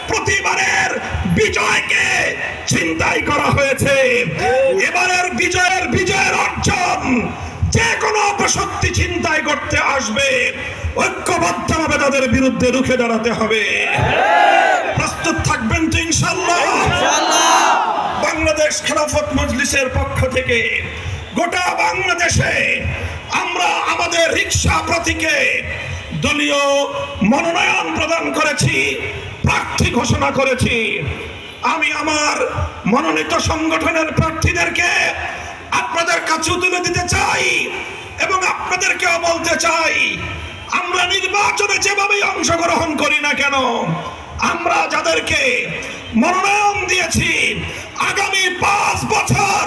প্রতিবারের বিজয়কে ছিনতাই করা হয়েছে। এবারের বিজয়ের অর্জন যে কোনো অপশক্তি ছিনতাই করতে আসবে, ঐক্যবদ্ধভাবে তাদের বিরুদ্ধে রুখে দাঁড়াতে হবে। প্রস্তুত থাকবেন তো ইনশাআল্লাহ? বাংলাদেশ খেলাফত মজলিসের পক্ষ থেকে গোটা বাংলাদেশে আমরা আমাদের রিকশা প্রতীকে দলীয় মনোনয়ন প্রদান করেছি, প্রার্থী ঘোষণা করেছি। আমি আমার মনোনীত সংগঠনের প্রার্থীদেরকে আপনাদের কাছে তুলে দিতে চাই এবং আপনাদেরকেও বলতে চাই, আমরা নির্বাচনে যেভাবেই অংশগ্রহণ করি না কেন, আমরা যাদেরকে মনোনয়ন দিয়েছি আগামী 5 বছর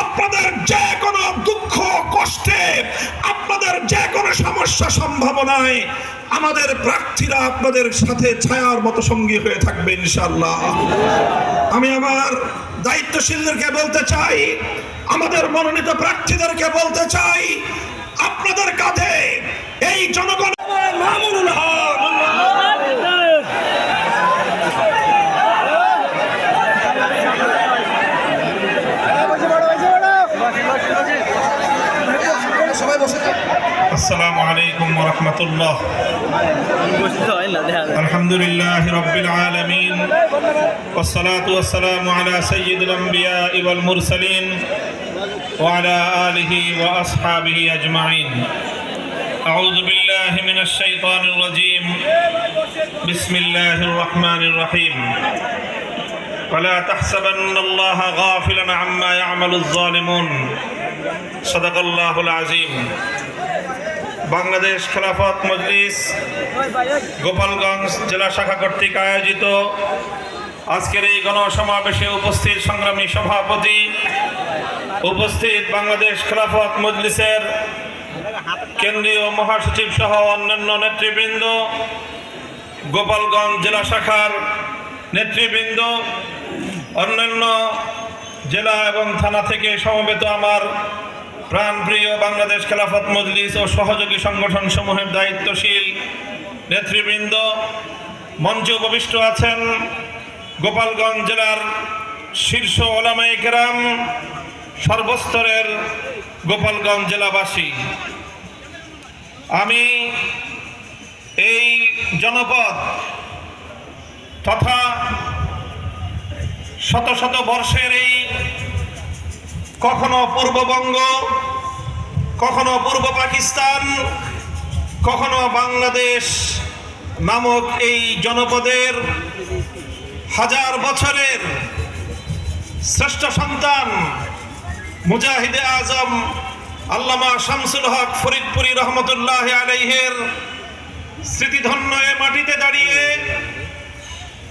আপনাদের যে কোনো দুঃখ কষ্টে, আপনাদের যে কোনো সমস্যা সম্ভাবনায় আমাদের প্রার্থীরা আপনাদের সাথে ছায়ার মতো সঙ্গী হয়ে থাকবে ইনশাআল্লাহ। আমি আমার দায়িত্বশীলদেরকে বলতে চাই, আমাদের মনোনীত প্রার্থীদেরকে বলতে চাই, আপনাদের কাঁধে এই জনগণ মামুনুল হক আসসালামু আলাইকুম ওয়া রাহমাতুল্লাহ। আলহামদুলিল্লাহি রাব্বিল আলামিন ওয়াস সালাতু ওয়াস সালামু আলা সাইয়্যিদিল আমবিয়া ওয়াল মুরসালিন ওয়া আলা আলিহি ওয়া আসহাবিহি আজমাইন। আউযু বিল্লাহি মিনাশ শাইতানির রাজীম। বিসমিল্লাহির রহমানির রহিম। ولا تحسبن الله غافلا عما يعمل الظالمون صدق الله العظيم। বাংলাদেশ খেলাফত মজলিস গোপালগঞ্জ জেলা শাখা কর্তৃক আয়োজিত আজকের এই গণসমাবেশে উপস্থিত সংগ্রামী সভাপতি, উপস্থিত বাংলাদেশ খেলাফত মজলিসের কেন্দ্রীয় মহাসচিব সহ অন্যান্য নেতৃবৃন্দ, গোপালগঞ্জ জেলা শাখার নেতৃবৃন্দ, অন্যান্য জেলা এবং থানা থেকে সমবেত আমার প্রাণপ্রিয় বাংলাদেশ খেলাফত মজলিস ও সহযোগী সংগঠন সমূহের দায়িত্বশীল নেতৃবৃন্দ, মঞ্চে উপবিষ্ট আছেন গোপালগঞ্জ জেলার শীর্ষ ওলামায়ে কেরাম, সর্বস্তরের গোপালগঞ্জ জেলাবাসী। আমি এই জনপদ তথা শত শত বর্ষের এই কখনো পূর্ববঙ্গ, কখনো পূর্ব পাকিস্তান, কখনো বাংলাদেশ নামক এই জনপদের হাজার বছরের শ্রেষ্ঠ সন্তান মুজাহিদে আজম আল্লামা শামসুল হক ফরিদপুরি রহমতুল্লাহ আলাইহির স্মৃতিধন্য এ মাটিতে দাঁড়িয়ে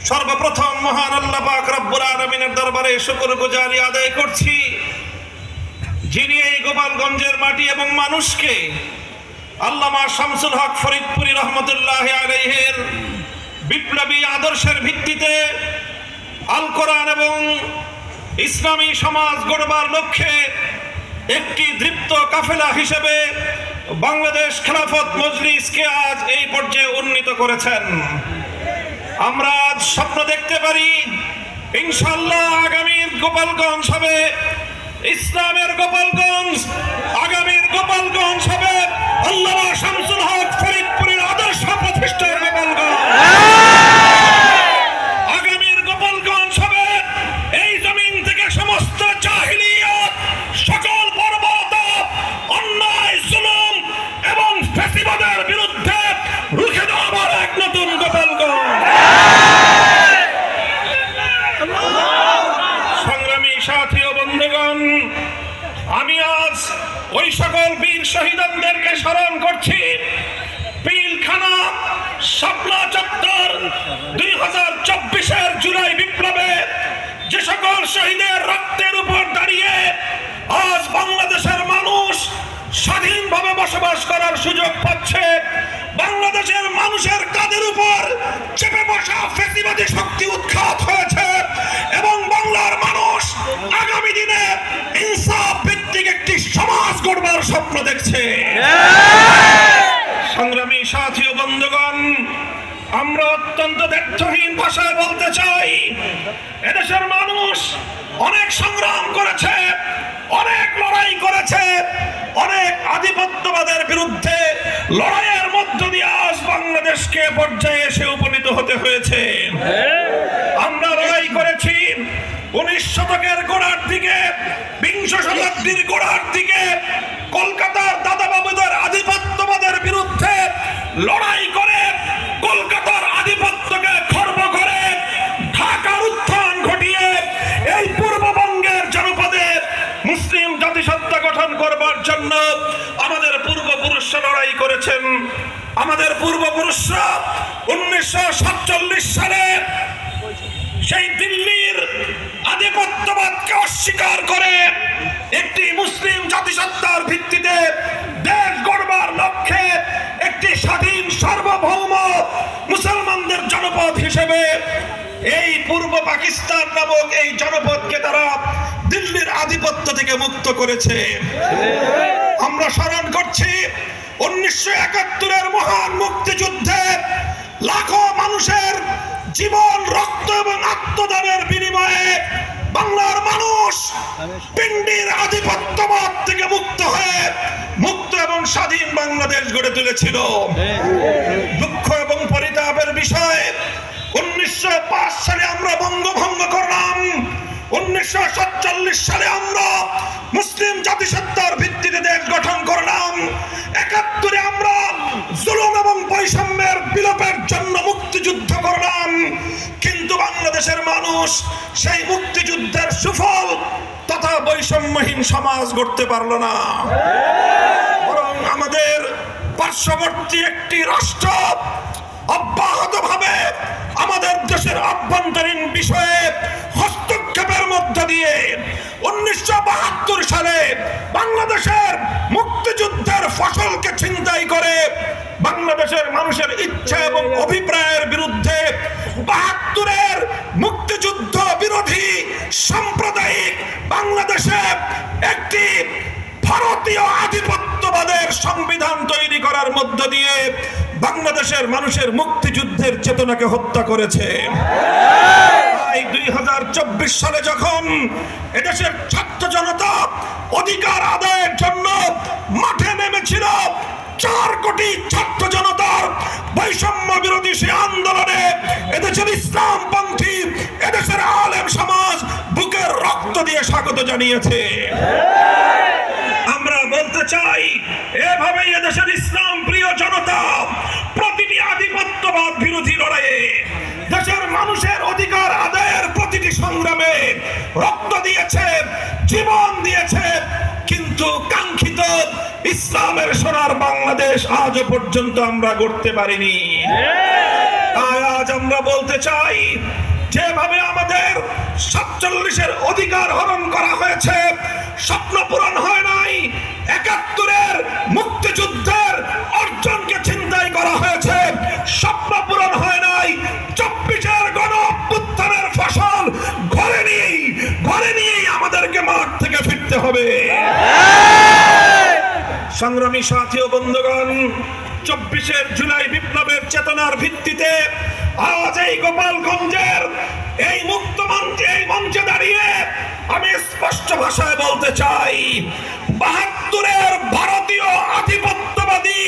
সর্বপ্রথম মহান আল্লাহ পাক রব্বুল আলামিনের দরবারে শুকরগুজারি আদায় করছি, যিনি এই গোপালগঞ্জের মাটি এবং মানুষকে আল্লামা শামসুল হক ফরিদপুরি রহমতুল্লাহ আলাইহির বিপ্লবী আদর্শের ভিত্তিতে আল কোরআন এবং ইসলামী সমাজ গড়বার লক্ষ্যে একটি দৃপ্ত কাফেলা হিসেবে বাংলাদেশ খেলাফত মজলিসকে আজ এই পর্যায়ে উন্নীত করেছেন। আমরা আজ স্বপ্ন দেখতে পারি ইনশাআল্লাহ আগামীর গোপালগঞ্জ হবে ইসলামের গোপালগঞ্জ, আগামীর গোপালগঞ্জ হবে আল্লামা শামসুল হক ফরিদপুরের আদর্শ প্রতিষ্ঠার গোপালগঞ্জ। আগামীর গোপালগঞ্জ হবে এই জমিন থেকে সমস্ত জাহিলিয়াত, সকল বর্বরতা, অন্যায়, জুলুম এবং ফ্যাসিবাদের বিরুদ্ধে রুখে দেওয়ার এক নতুন গোপালগঞ্জ। সংগ্রামী সাথী ও বন্ধুগণ, আমি আজ ওই সকল বীর শহীদদেরকে স্মরণ করছি। পিলখানা, শাপলা চত্বর 2024-এর জুলাই বিপ্লবে যে সকল শহীদের রক্তের উপর দাঁড়িয়ে আজ বাংলাদেশের মানুষ স্বাধীনভাবে বসবাস করার সুযোগ পাচ্ছে, বাংলাদেশের মানুষের কাঁধের উপর চেপে বসা ফ্যাসিবাদী শক্তি উৎখাত হয়েছে এবং বাংলার মানুষ আগামী দিনে ইনসাফ ভিত্তিক একটি সমাজ গড়বার স্বপ্ন দেখছে। সংগ্রামী সাথী ও বন্ধুগণ, আমরা অত্যন্ত দ্ব্যর্থহীন ভাষায় বলতে আধিপত্যবাদের বিরুদ্ধে লড়াইয়ের মধ্য দিয়ে আজ বাংলাদেশকে পর্যায়ে এসে উপনীত হতে হয়েছে। আমরা লড়াই করেছি 19 শতকের গোড়ার দিকে, 20 শতাব্দীর গোড়ার দিকে কলকাতার দাদাবাবুদের আধিপত্যবাদের বিরুদ্ধে লড়াই করে কলকাতার আধিপত্যকে খর্ব করে ঢাকার উত্থান ঘটিয়ে এই পূর্ববঙ্গের জনপদে মুসলিম জাতিসত্তা গঠন করবার জন্য আমাদের পূর্বপুরুষরা লড়াই করেছেন। আমাদের পূর্বপুরুষরা 1947 সালে সেই দিল্লির আধিপত্যবাদকে অস্বীকার করে একটি মুসলিম জাতিসত্তার ভিত্তিতে দেশ গড়বার লক্ষ্যে একটি স্বাধীন সার্বভৌম মুসলমানদের জনপদ হিসেবে এই পূর্ব পাকিস্তান নামক এই জনপদকে তারা দিল্লির আধিপত্য থেকে মুক্ত করেছে। আমরা স্মরণ করছি 1971-এর মহান মুক্তিযুদ্ধে লাখো মানুষের জীবন, রক্ত এবং আত্মদানের বিনিময়ে বাংলার মানুষ পিন্ডির আধিপত্যবাদ থেকে মুক্ত হয়ে মুক্ত এবং স্বাধীন বাংলাদেশ গড়ে তুলেছিল। দুঃখ এবং পরিতাপের বিষয় 1905 সালে আমরা বঙ্গভঙ্গ করলাম, 1947 সালে আমরা মুসলিম জাতিসত্তার ভিত্তিতে দেশ গঠন করলাম, 71-এ আমরা জুলুম এবং বৈষম্যের বিলোপের জন্য মুক্তিযুদ্ধ করলাম। কিন্তু বাংলাদেশের মানুষ সেই মুক্তিযুদ্ধের সুফল তথা বৈষম্যহীন সমাজ গড়তে পারল না, বরং আমাদের পার্শ্ববর্তী একটি রাষ্ট্র অব্যাহতভাবে আমাদের দেশের আভ্যন্তরীণ বিষয়ে হস্তক্ষেপের মধ্য দিয়ে 1972 সালে বাংলাদেশের মুক্তিযুদ্ধের ফসলকে ছিনতাই করে বাংলাদেশের মানুষের ইচ্ছা এবং অভিপ্রায়ের বিরুদ্ধে 72-এর মুক্তিযুদ্ধ বিরোধী সাম্প্রদায়িক বাংলাদেশে একটি ভারতীয় আধিপত্যবাদের সংবিধান তৈরি করার মধ্য দিয়ে বাংলাদেশের মানুষের মুক্তিযুদ্ধের চেতনাকে হত্যা করেছে। 2024 সালে যখন এদেশের ছাত্র জনতা অধিকার আদায়ের জন্য মাঠে নেমেছিল, 4 কোটি ছাত্র জনতার বৈষম্য বিরোধী সে আন্দোলনে এদেশের ইসলামপন্থী, এদেশের আলেম সমাজ বুকের রক্ত দিয়ে স্বাগত জানিয়েছে। আমরা বলতে চাই, এভাবেই এদেশের ইসলাম প্রিয় জনতা প্রতিটি আধিপত্যবাদ বিরোধী লড়াইয়ে দেশের মানুষের অধিকার আদায়ের প্রতিটি সংগ্রামে রক্ত দিয়েছে, জীবন দিয়েছে, কিন্তু কাঙ্ক্ষিত ইসলামের সোনার বাংলাদেশ আজও পর্যন্ত আমরা গড়তে পারিনি। আজ আমরা বলতে চাই, যেভাবে আমাদের 47-এর অধিকার হরণ করা হয়েছে, স্বপ্ন পূরণ হয় নাই, 71-এর মুক্তিযুদ্ধের অর্জনকে ছিনতাই করা হয়েছে, স্বপ্ন পূরণ হয় নাই, 24-এর গণ অভ্যুত্থানের ফসল ঘরে নিয়েই আমাদেরকে মাঠ থেকে ফিরতে হবে। সংগ্রামী সাথী ও বন্ধুগণ, 24 জুলাই বিপ্লবের চেতনার ভিত্তিতে আজ এই গোপালগঞ্জের এই মুক্ত মঞ্চে, এই মঞ্চে দাঁড়িয়ে আমি স্পষ্ট ভাষায় বলতে চাই, 72-এর ভারতীয় আধিপত্যবাদী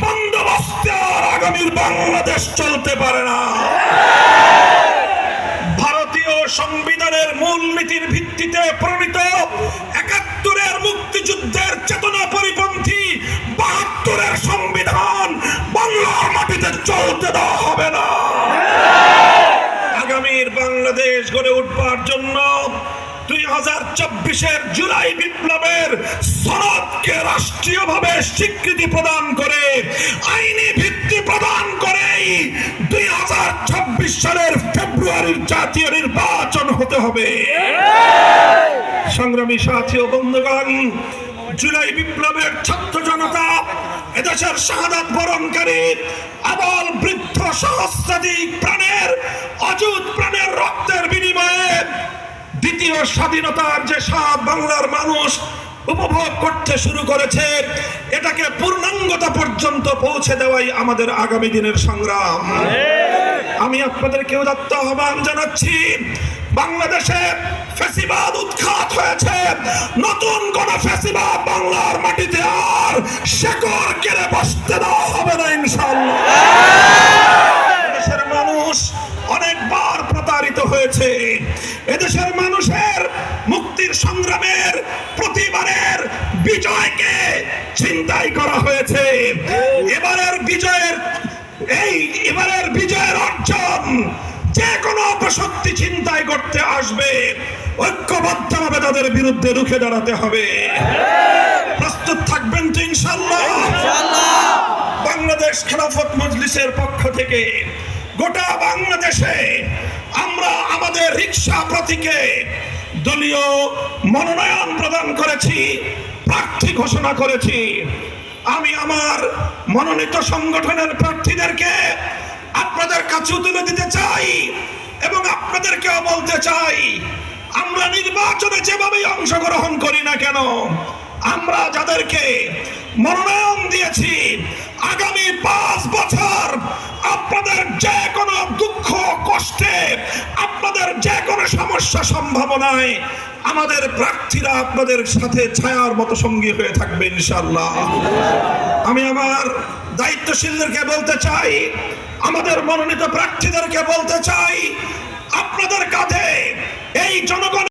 বন্দোবস্তে আর আগামীর বাংলাদেশ চলতে পারে না। ভারতীয় সংবিধানের মূলনীতির ভিত্তিতে প্রণীত 71-এর মুক্তিযুদ্ধের চেতনা পরিপন্থী 72-এর সংবিধান বাংলার মাটিতে চলতে দেওয়া হবে না। আগামীর বাংলাদেশ গড়ে উঠবার জন্য 2024-এর জুলাই বিপ্লবের সনদকে রাষ্ট্রীয়ভাবে স্বীকৃতি প্রদান করে, আইনি ভিত্তি প্রদান করেই 2026 সালের ফেব্রুয়ারির জাতীয় নির্বাচন হতে হবে। সংগ্রামী সাথী ও বন্ধুগণ, জুলাই বিপ্লবের ছাত্র জনতা এদেশের শাহাদাত বরণকারী আবাল বৃদ্ধ সহস্রাধিক প্রাণের অযুত প্রাণের রক্তের বিনিময়ে দ্বিতীয় স্বাধীনতার যে স্বাদ বাংলার মানুষ উপভোগ করতে শুরু করেছে, এটাকে পূর্ণাঙ্গতা পর্যন্ত পৌঁছে দেওয়াই আমাদের আগামী দিনের সংগ্রাম। আমি আপনাদেরকে উদাত্ত আহ্বান জানাচ্ছি, বাংলাদেশে ফ্যাসিবাদ উৎখাত হয়েছে, নতুন কোন ফ্যাসিবাদ বাংলার মাটিতে আর শেকড় কেড়ে বসতে দেওয়া হবে না ইনশাআল্লাহ। এদেশের মানুষ অনেকবার প্রতারিত হয়েছে। এদেশের মানুষের মুক্তির সংগ্রামের প্রতিবারের বিজয়কে ছিনতাই করা হয়েছে। এবারের বিজয়ের অর্জন যে কোনো অপশক্তি ছিনতাই করতে আসবে, ঐক্যবদ্ধভাবে তাদের বিরুদ্ধে রুখে দাঁড়াতে হবে। প্রস্তুত থাকবেন তো ইনশাআল্লাহ? বাংলাদেশ খেলাফত মজলিসের পক্ষ থেকে গোটা বাংলাদেশে আমরা আমাদের রিকশা প্রতীকে দলীয় মনোনয়ন প্রদান করেছি, প্রার্থী ঘোষণা করেছি। আমি আমার মনোনীত সংগঠনের প্রার্থীদেরকে আপনাদের কাছে তুলে দিতে চাই এবং আপনাদেরকেও বলতে চাই, আমরা নির্বাচনে যেভাবেই অংশগ্রহণ করি না কেন, আমরা যাদেরকে মনোনয়ন দিয়েছি আগামী 5 বছর আপনাদের যে কোনো দুঃখ কষ্টে, আপনাদের যে কোনো সমস্যা সম্ভাবনায় আমাদের প্রার্থীরা আপনাদের সাথে ছায়ার মতো সঙ্গী হয়ে থাকবে ইনশাআল্লাহ। আমি আমার দায়িত্বশীলদেরকে বলতে চাই, আমাদের মনোনীত প্রার্থীদেরকে বলতে চাই, আপনাদের কাঁধে এই জনগণ